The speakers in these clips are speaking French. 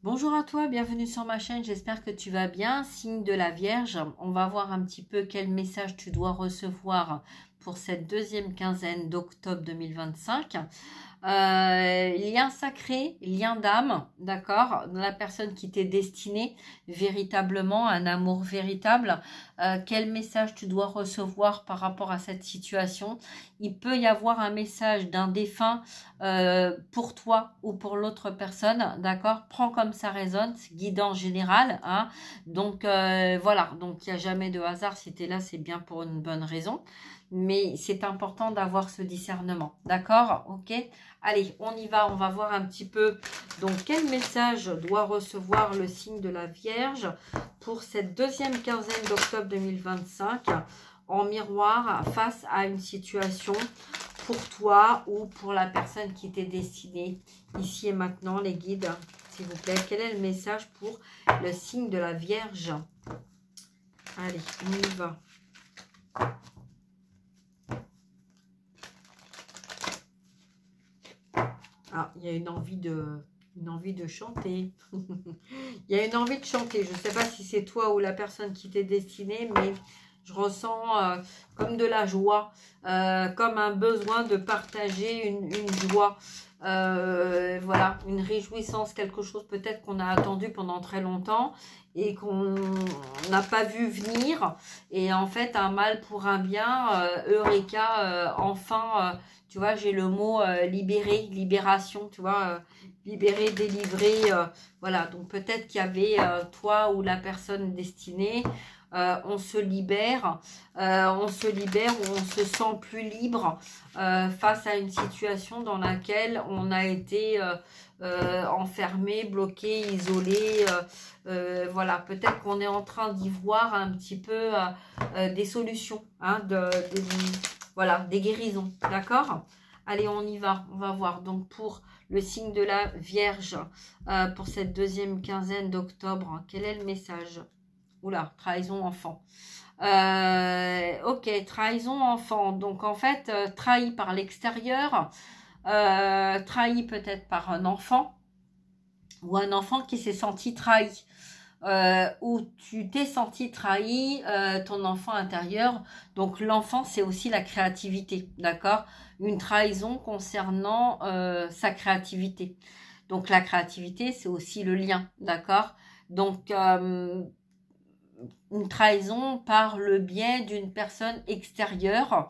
Bonjour à toi, bienvenue sur ma chaîne, j'espère que tu vas bien. Signe de la Vierge, on va voir un petit peu quel message tu dois recevoir pour cette deuxième quinzaine d'octobre 2025. Lien sacré, lien d'âme, d'accord, la personne qui t'est destinée véritablement, un amour véritable. Quel message tu dois recevoir par rapport à cette situation? Il peut y avoir un message d'un défunt pour toi ou pour l'autre personne, d'accord? Prends comme ça résonne, c'est guidant général, hein. Donc voilà, donc il n'y a jamais de hasard. Si tu es là, c'est bien pour une bonne raison. Mais c'est important d'avoir ce discernement, d'accord? Ok? Allez, on y va, on va voir un petit peu. Donc, quel message doit recevoir le signe de la Vierge pour cette deuxième quinzaine d'octobre 2025 en miroir face à une situation pour toi ou pour la personne qui t'est destinée ici et maintenant, les guides, s'il vous plaît. Quel est le message pour le signe de la Vierge? Allez, on y va. Ah, il y a une envie de chanter. Il y a une envie de chanter. Je ne sais pas si c'est toi ou la personne qui t'est destinée, mais je ressens comme de la joie, comme un besoin de partager une joie. Voilà, une réjouissance, quelque chose peut-être qu'on a attendu pendant très longtemps et qu'on n'a pas vu venir. Et en fait, un mal pour un bien, Eureka, enfin, tu vois, j'ai le mot libéré, libération, tu vois, libéré, délivré. Voilà, donc peut-être qu'il y avait toi ou la personne destinée. On se libère ou on se sent plus libre face à une situation dans laquelle on a été enfermé, bloqué, isolé. Voilà, peut-être qu'on est en train d'y voir un petit peu des solutions, hein, voilà, des guérisons, d'accord? Allez, on y va, on va voir. Donc, pour le signe de la Vierge, pour cette deuxième quinzaine d'octobre, quel est le message? Oula, trahison enfant. Ok, trahison enfant. Donc, en fait, trahi par l'extérieur, trahi peut-être par un enfant, ou un enfant qui s'est senti trahi. Où tu t'es senti trahi, ton enfant intérieur. Donc l'enfant, c'est aussi la créativité, d'accord? Une trahison concernant sa créativité. Donc la créativité, c'est aussi le lien, d'accord? Donc une trahison par le biais d'une personne extérieure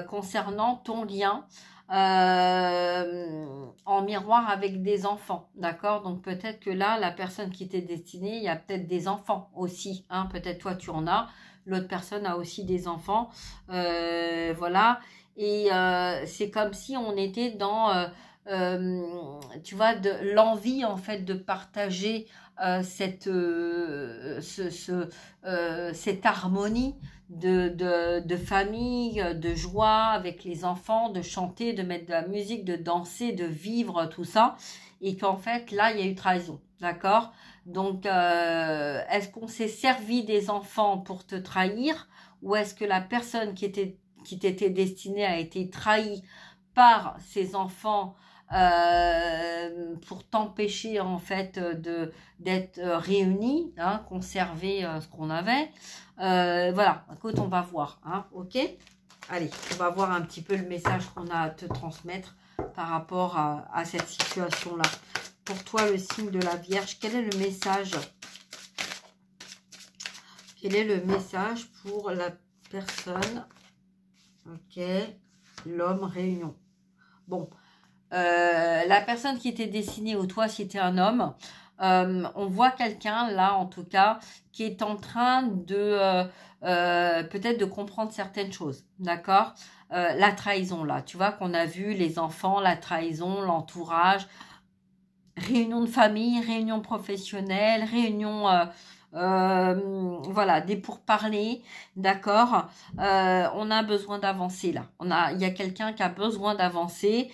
concernant ton lien en miroir avec des enfants, d'accord? Donc peut-être que là, la personne qui t'est destinée, il y a peut-être des enfants aussi, hein? Peut-être toi tu en as, l'autre personne a aussi des enfants, voilà. Et c'est comme si on était dans, tu vois, de l'envie en fait de partager cette harmonie de famille, de joie avec les enfants, de chanter, de mettre de la musique, de danser, de vivre tout ça, et qu'en fait là il y a eu trahison, d'accord? Donc est-ce qu'on s'est servi des enfants pour te trahir, ou est-ce que la personne qui t'était destinée a été trahie par ses enfants pour t'empêcher en fait d'être réunis, hein, conserver ce qu'on avait. Voilà, écoute, on va voir, hein, ok? Allez, on va voir un petit peu le message qu'on a à te transmettre par rapport à cette situation-là. Pour toi, le signe de la Vierge, quel est le message? Quel est le message pour la personne? Ok, l'homme réunion. Bon, la personne qui était destinée, ou toi si c'était un homme, on voit quelqu'un là en tout cas qui est en train de peut-être de comprendre certaines choses, d'accord? La trahison là, tu vois, qu'on a vu, les enfants, la trahison, l'entourage, réunion de famille, réunion professionnelle, réunion voilà, des pourparlers, d'accord. On a besoin d'avancer là. Il y a quelqu'un qui a besoin d'avancer,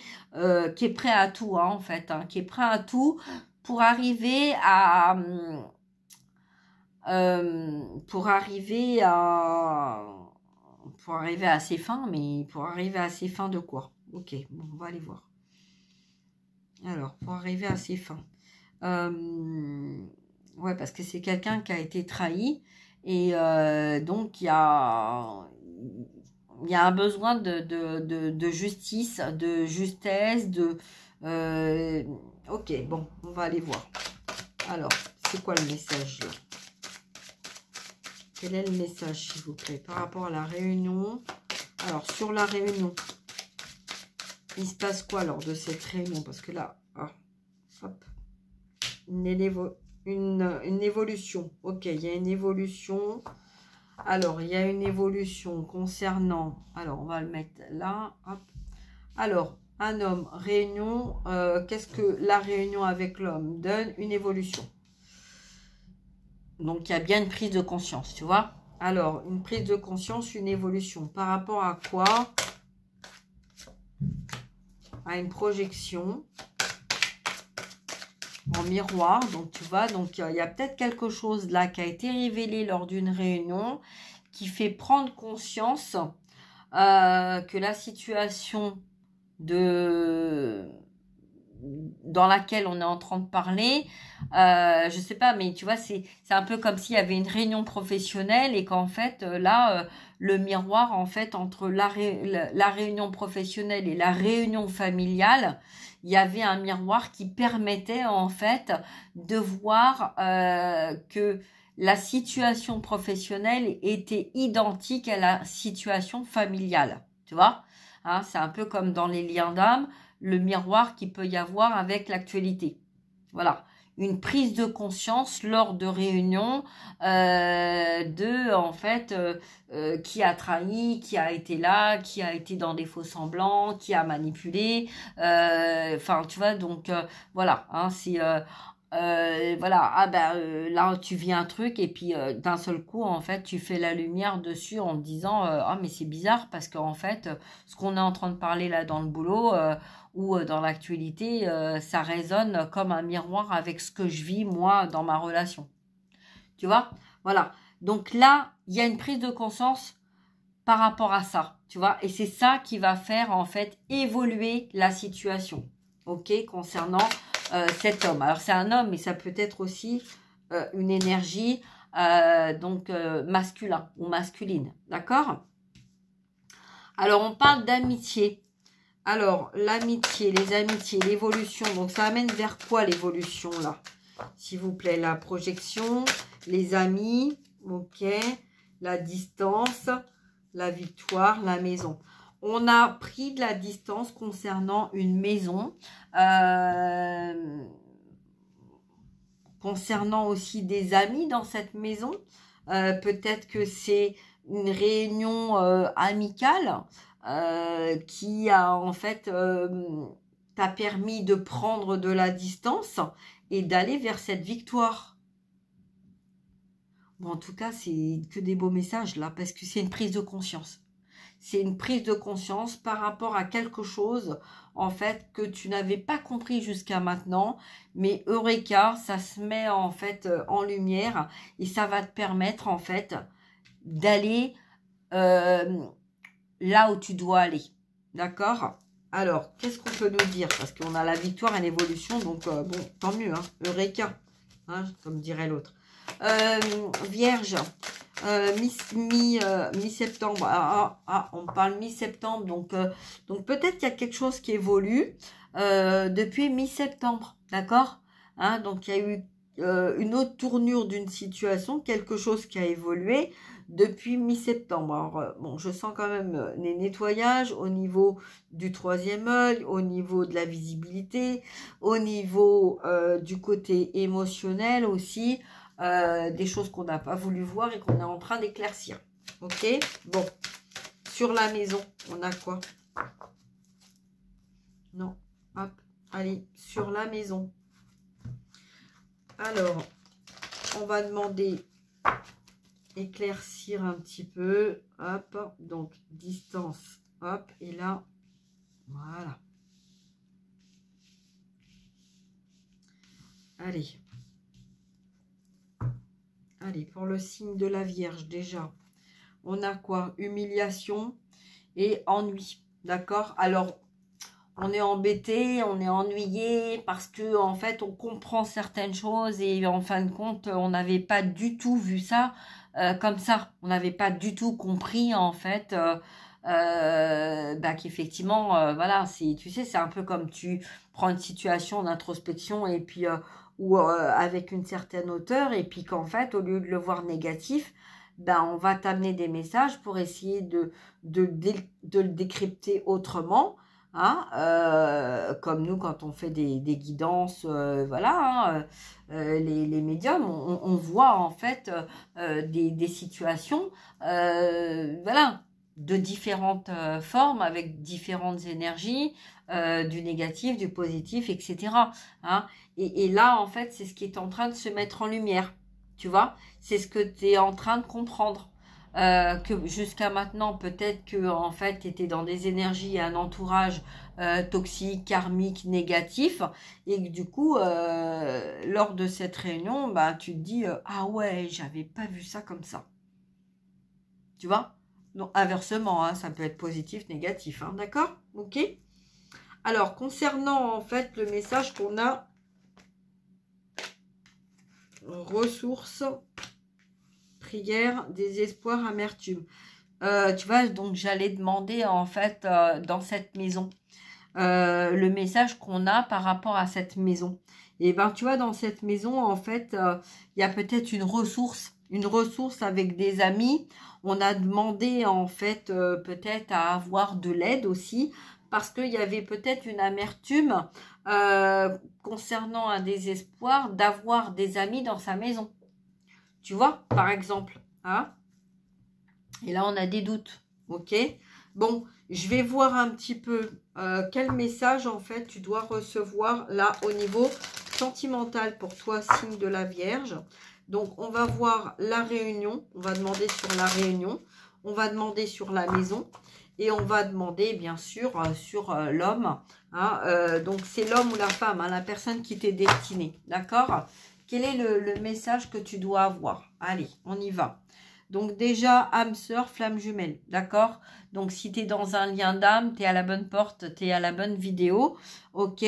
qui est prêt à tout, hein, en fait, hein, qui est prêt à tout pour arriver à pour arriver à ses fins, mais pour arriver à ses fins de quoi? Ok, bon, on va aller voir. Alors, pour arriver à ses fins. Ouais, parce que c'est quelqu'un qui a été trahi. Et donc, il y a un besoin de justice, de justesse, ok, bon, on va aller voir. Alors, c'est quoi le message là? Quel est le message, s'il vous plaît, par rapport à la réunion? Alors, sur la réunion, il se passe quoi lors de cette réunion? Parce que là, hop, une évolution. Ok, il y a une évolution. Alors, il y a une évolution concernant... Alors, on va le mettre là. Hop. Alors, un homme, réunion. Qu'est-ce que la réunion avec l'homme donne? Une évolution. Donc, il y a bien une prise de conscience, tu vois. Alors, une prise de conscience, une évolution. Par rapport à quoi? À une projection en miroir. Donc, tu vois, donc il y a peut-être quelque chose là qui a été révélé lors d'une réunion qui fait prendre conscience que la situation dans laquelle on est en train de parler, je sais pas, mais tu vois, c'est un peu comme s'il y avait une réunion professionnelle et qu'en fait, là, le miroir, en fait, entre la réunion professionnelle et la réunion familiale, il y avait un miroir qui permettait, en fait, de voir que la situation professionnelle était identique à la situation familiale, tu vois, hein, c'est un peu comme dans les liens d'âme, le miroir qu'il peut y avoir avec l'actualité. Voilà, une prise de conscience lors de réunions en fait, qui a trahi, qui a été là, qui a été dans des faux semblants, qui a manipulé. Enfin, tu vois, donc voilà, hein, c'est... voilà, là tu vis un truc et puis d'un seul coup en fait tu fais la lumière dessus en te disant ah mais c'est bizarre parce qu'en fait ce qu'on est en train de parler là dans le boulot ou dans l'actualité ça résonne comme un miroir avec ce que je vis moi dans ma relation, tu vois, voilà, donc là il y a une prise de conscience par rapport à ça, tu vois, et c'est ça qui va faire en fait évoluer la situation, ok, concernant cet homme. Alors c'est un homme, mais ça peut être aussi une énergie masculin ou masculine, d'accord? Alors on parle d'amitié. Alors l'amitié, les amitiés, l'évolution, donc ça amène vers quoi l'évolution là? S'il vous plaît, la projection, les amis, ok, la distance, la victoire, la maison. On a pris de la distance concernant une maison, concernant aussi des amis dans cette maison. Peut-être que c'est une réunion amicale qui a en fait t'a permis de prendre de la distance et d'aller vers cette victoire. Bon, en tout cas, c'est que des beaux messages là, parce que c'est une prise de conscience. C'est une prise de conscience par rapport à quelque chose, en fait, que tu n'avais pas compris jusqu'à maintenant. Mais Eureka, ça se met en fait en lumière et ça va te permettre en fait d'aller là où tu dois aller. D'accord? Alors, qu'est-ce qu'on peut nous dire? Parce qu'on a la victoire et l'évolution, donc bon, tant mieux, hein, Eureka, hein, comme dirait l'autre. Vierge, mi-septembre, on parle mi-septembre, donc peut-être qu'il y a quelque chose qui évolue depuis mi-septembre, d'accord, hein, donc il y a eu une autre tournure d'une situation, quelque chose qui a évolué depuis mi-septembre. Alors, bon, je sens quand même les nettoyages au niveau du troisième œil, au niveau de la visibilité, au niveau du côté émotionnel aussi, des choses qu'on n'a pas voulu voir et qu'on est en train d'éclaircir. Ok, bon, sur la maison, on a quoi? Non, hop, allez, sur la maison. Alors, on va demander éclaircir un petit peu, hop, donc distance, hop, et là, voilà. Allez. Allez, pour le signe de la Vierge, déjà, on a quoi? Humiliation et ennui, d'accord? Alors, on est embêté, on est ennuyé parce que en fait on comprend certaines choses et en fin de compte on n'avait pas du tout vu ça comme ça. On n'avait pas du tout compris en fait qu'effectivement voilà, tu sais, c'est un peu comme tu prends une situation d'introspection et puis ou avec une certaine hauteur et puis qu'en fait au lieu de le voir négatif, on va t'amener des messages pour essayer de le décrypter autrement. Hein, comme nous quand on fait des guidances, voilà, hein, les médiums, on voit en fait des situations, voilà, de différentes formes, avec différentes énergies, du négatif, du positif, etc. Hein, et là, en fait, c'est ce qui est en train de se mettre en lumière, tu vois, c'est ce que tu es en train de comprendre. Que jusqu'à maintenant, peut-être que en fait, tu étais dans des énergies et un entourage toxique, karmique, négatif, et que du coup, lors de cette réunion, tu te dis ah ouais, j'avais pas vu ça comme ça. Tu vois? Donc, inversement, hein, ça peut être positif, négatif, hein, d'accord? Ok? Alors, concernant en fait le message qu'on a, ressources, prière, désespoir, amertume. Tu vois, donc j'allais demander en fait dans cette maison le message qu'on a par rapport à cette maison. Et tu vois, dans cette maison, en fait, il y a peut-être une ressource avec des amis. On a demandé en fait peut-être à avoir de l'aide aussi parce qu'il y avait peut-être une amertume concernant un désespoir d'avoir des amis dans sa maison. Tu vois, par exemple, hein? Et là, on a des doutes, ok? Bon, je vais voir un petit peu quel message, en fait, tu dois recevoir là au niveau sentimental pour toi, signe de la Vierge. Donc, on va voir la réunion. On va demander sur la réunion. On va demander sur la maison. Et on va demander, bien sûr, sur l'homme. Hein, donc, c'est l'homme ou la femme, hein, la personne qui t'est destinée. D'accord? Quel est le message que tu dois avoir? Allez, on y va. Donc déjà, âme sœur, flamme jumelle, d'accord? Donc si tu es dans un lien d'âme, tu es à la bonne porte, tu es à la bonne vidéo, ok?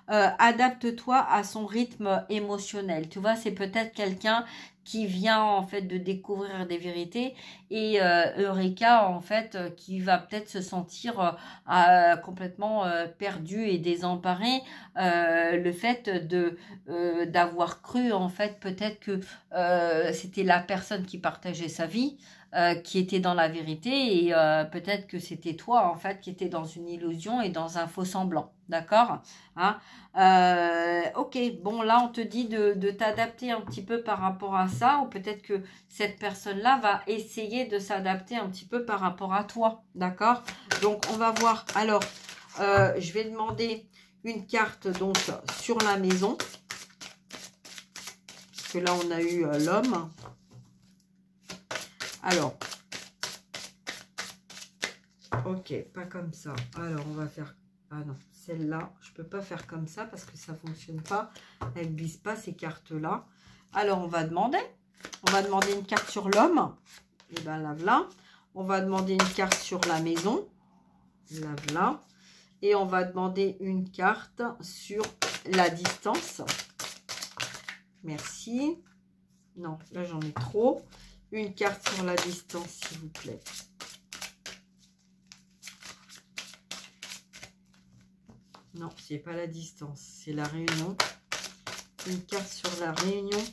Adapte-toi à son rythme émotionnel. Tu vois, c'est peut-être quelqu'un qui vient en fait de découvrir des vérités et Eureka en fait qui va peut-être se sentir complètement perdu et désemparé. Le fait d'avoir cru en fait peut-être que c'était la personne qui partageait sa vie qui était dans la vérité et peut-être que c'était toi en fait qui était dans une illusion et dans un faux semblant, d'accord, hein? Ok, bon là on te dit de t'adapter un petit peu par rapport à ça, ou peut-être que cette personne là va essayer de s'adapter un petit peu par rapport à toi, d'accord? Donc on va voir. Alors je vais demander une carte donc sur la maison, parce que là on a eu l'homme. Alors, ok, pas comme ça. Alors, on va faire... Ah non, celle-là, je peux pas faire comme ça parce que ça fonctionne pas. Elle glisse pas, ces cartes-là. Alors, on va demander. On va demander une carte sur l'homme. Et bien, là, voilà. On va demander une carte sur la maison. Là, voilà. Et on va demander une carte sur la distance. Merci. Non, là, j'en ai trop. Une carte sur la distance, s'il vous plaît. Non, c'est pas la distance, c'est la réunion. Une carte sur la réunion.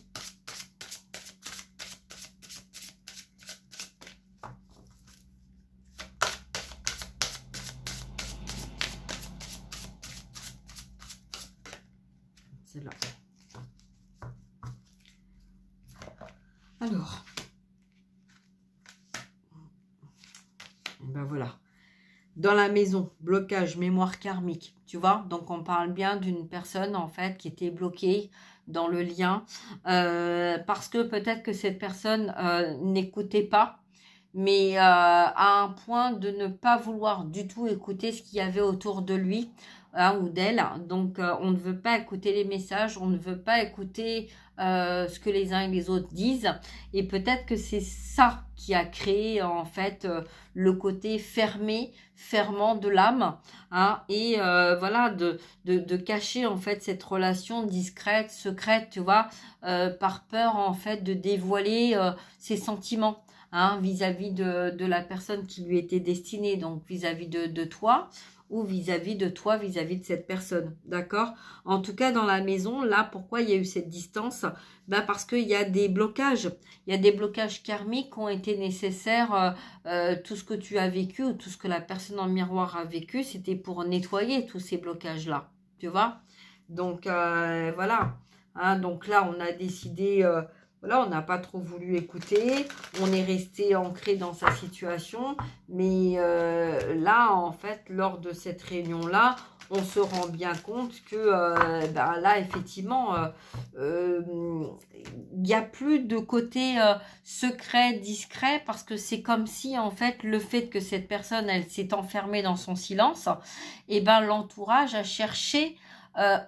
C'est là. Alors. Ben voilà. Dans la maison, blocage, mémoire karmique, tu vois. Donc, on parle bien d'une personne, en fait, qui était bloquée dans le lien. Parce que peut-être que cette personne n'écoutait pas, mais à un point de ne pas vouloir du tout écouter ce qu'il y avait autour de lui. hein, ou d'elle. Donc, on ne veut pas écouter les messages, on ne veut pas écouter ce que les uns et les autres disent. Et peut-être que c'est ça qui a créé en fait le côté fermant de l'âme, hein, et voilà, de cacher en fait cette relation discrète, secrète, tu vois, par peur en fait de dévoiler ses sentiments, hein, vis-à-vis de la personne qui lui était destinée, donc vis-à-vis de toi, ou vis-à-vis de toi, vis-à-vis de cette personne, d'accord? En tout cas, dans la maison, là, pourquoi il y a eu cette distance? Ben parce qu'il y a des blocages. Il y a des blocages karmiques qui ont été nécessaires. Tout ce que tu as vécu ou tout ce que la personne en miroir a vécu, c'était pour nettoyer tous ces blocages-là, tu vois? Donc, voilà. Hein, donc là, on a décidé... voilà, on n'a pas trop voulu écouter, on est resté ancré dans sa situation, mais là, en fait, lors de cette réunion-là, on se rend bien compte que ben là, effectivement, il n'y a plus de côté secret, discret, parce que c'est comme si, en fait, le fait que cette personne, elle s'est enfermée dans son silence, et ben l'entourage a cherché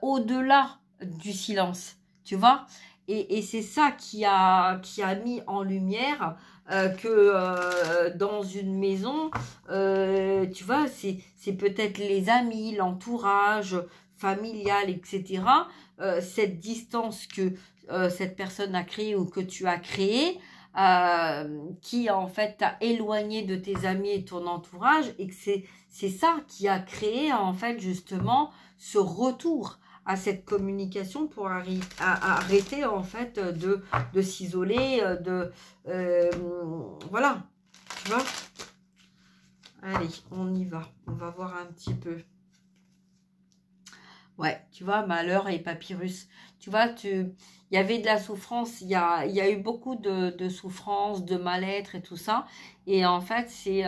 au-delà du silence, tu vois. Et c'est ça qui a mis en lumière que dans une maison, tu vois, c'est peut-être les amis, l'entourage familial, etc. Cette distance que cette personne a créée ou que tu as créée, qui en fait t'a éloigné de tes amis et ton entourage, et que c'est ça qui a créé en fait justement ce retour à cette communication pour arrêter en fait de s'isoler, voilà, tu vois. Allez, on y va, on va voir un petit peu. Ouais, tu vois, malheur et papyrus. Tu vois, il y avait de la souffrance, il y a eu beaucoup de souffrance, de mal-être et tout ça. Et en fait, c'est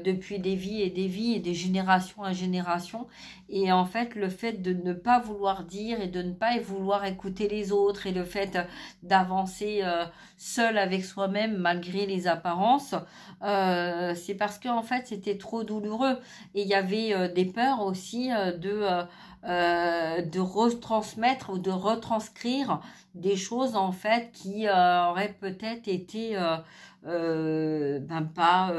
depuis des vies et des vies et des générations à génération. Et en fait, le fait de ne pas vouloir dire et de ne pas vouloir écouter les autres et le fait d'avancer seul avec soi-même malgré les apparences, c'est parce qu'en fait, c'était trop douloureux. Et il y avait des peurs aussi de retransmettre ou de retranscrire des choses en fait qui auraient peut-être été ben pas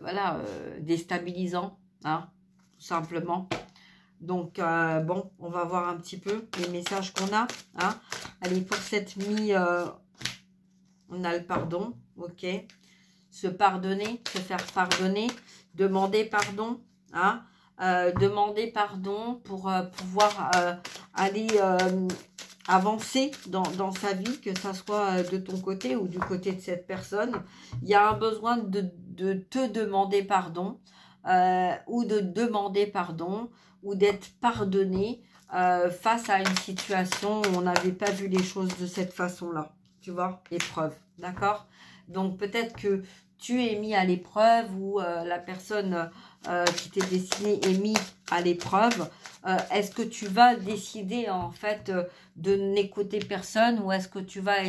voilà, déstabilisants, hein, tout simplement. Donc bon, on va voir un petit peu les messages qu'on a, hein. Allez, pour cette on a le pardon, ok, se pardonner, se faire pardonner, demander pardon, hein. Demander pardon pour pouvoir aller avancer dans sa vie, que ça soit de ton côté ou du côté de cette personne. Il y a un besoin de te demander pardon ou de demander pardon ou d'être pardonné face à une situation où on n'avait pas vu les choses de cette façon-là. Tu vois, épreuve, d'accord? Donc peut-être que tu es mis à l'épreuve ou la personne qui t'est destinée est mise à l'épreuve. Est-ce que tu vas décider en fait de n'écouter personne ou est-ce que tu vas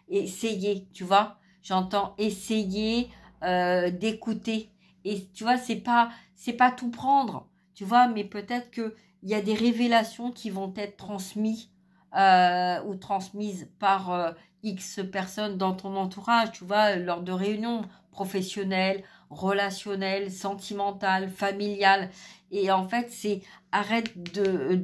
essayer, tu vois? J'entends essayer d'écouter. Et tu vois, c'est pas tout prendre, tu vois, mais peut-être qu'il y a des révélations qui vont être transmises ou transmises par X personnes dans ton entourage, tu vois, lors de réunions professionnelles, relationnelles, sentimentales, familiales. Et en fait, c'est arrête de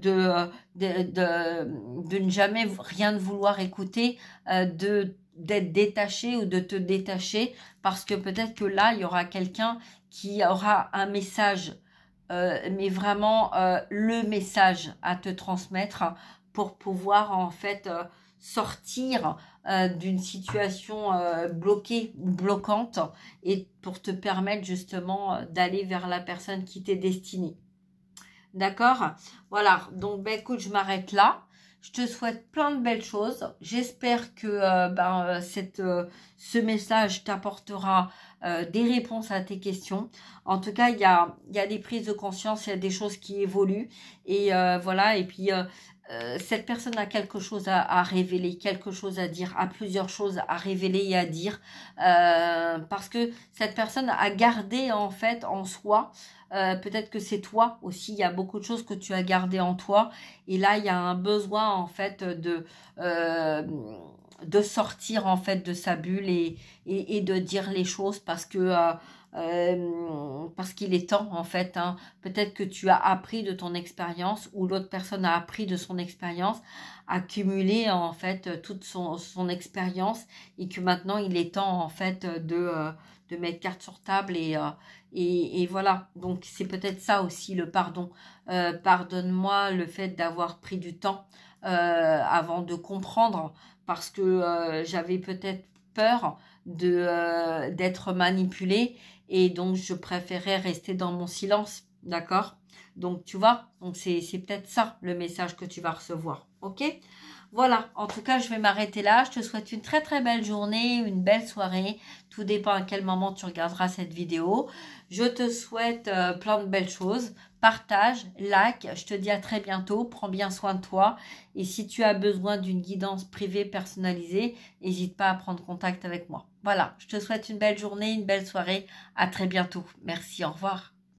ne jamais rien vouloir écouter, d'être détaché ou de te détacher, parce que peut-être que là, il y aura quelqu'un qui aura un message, mais vraiment le message à te transmettre pour pouvoir en fait sortir d'une situation bloquée ou bloquante et pour te permettre justement d'aller vers la personne qui t'est destinée. D'accord? Voilà, donc ben écoute, je m'arrête là. Je te souhaite plein de belles choses. J'espère que ce message t'apportera des réponses à tes questions. En tout cas, il y a des prises de conscience, il y a des choses qui évoluent. Et voilà, et puis cette personne a quelque chose à révéler, quelque chose à dire, a plusieurs choses à révéler et à dire, parce que cette personne a gardé en fait en soi, peut-être que c'est toi aussi, il y a beaucoup de choses que tu as gardées en toi, et là il y a un besoin en fait de sortir en fait de sa bulle et de dire les choses parce qu'il est temps en fait, hein. Peut-être que tu as appris de ton expérience ou l'autre personne a appris de son expérience, accumulé en fait toute son expérience et que maintenant il est temps en fait de mettre carte sur table et voilà. Donc c'est peut-être ça aussi le pardon. Pardonne-moi le fait d'avoir pris du temps avant de comprendre parce que j'avais peut-être peur d'être manipulée et donc je préférais rester dans mon silence, d'accord? Donc tu vois, donc c'est peut-être ça le message que tu vas recevoir, ok? Voilà, en tout cas je vais m'arrêter là, je te souhaite une très très belle journée, une belle soirée, tout dépend à quel moment tu regarderas cette vidéo. Je te souhaite plein de belles choses, partage, like, je te dis à très bientôt, prends bien soin de toi et si tu as besoin d'une guidance privée personnalisée, n'hésite pas à prendre contact avec moi. Voilà, je te souhaite une belle journée, une belle soirée, à très bientôt. Merci, au revoir.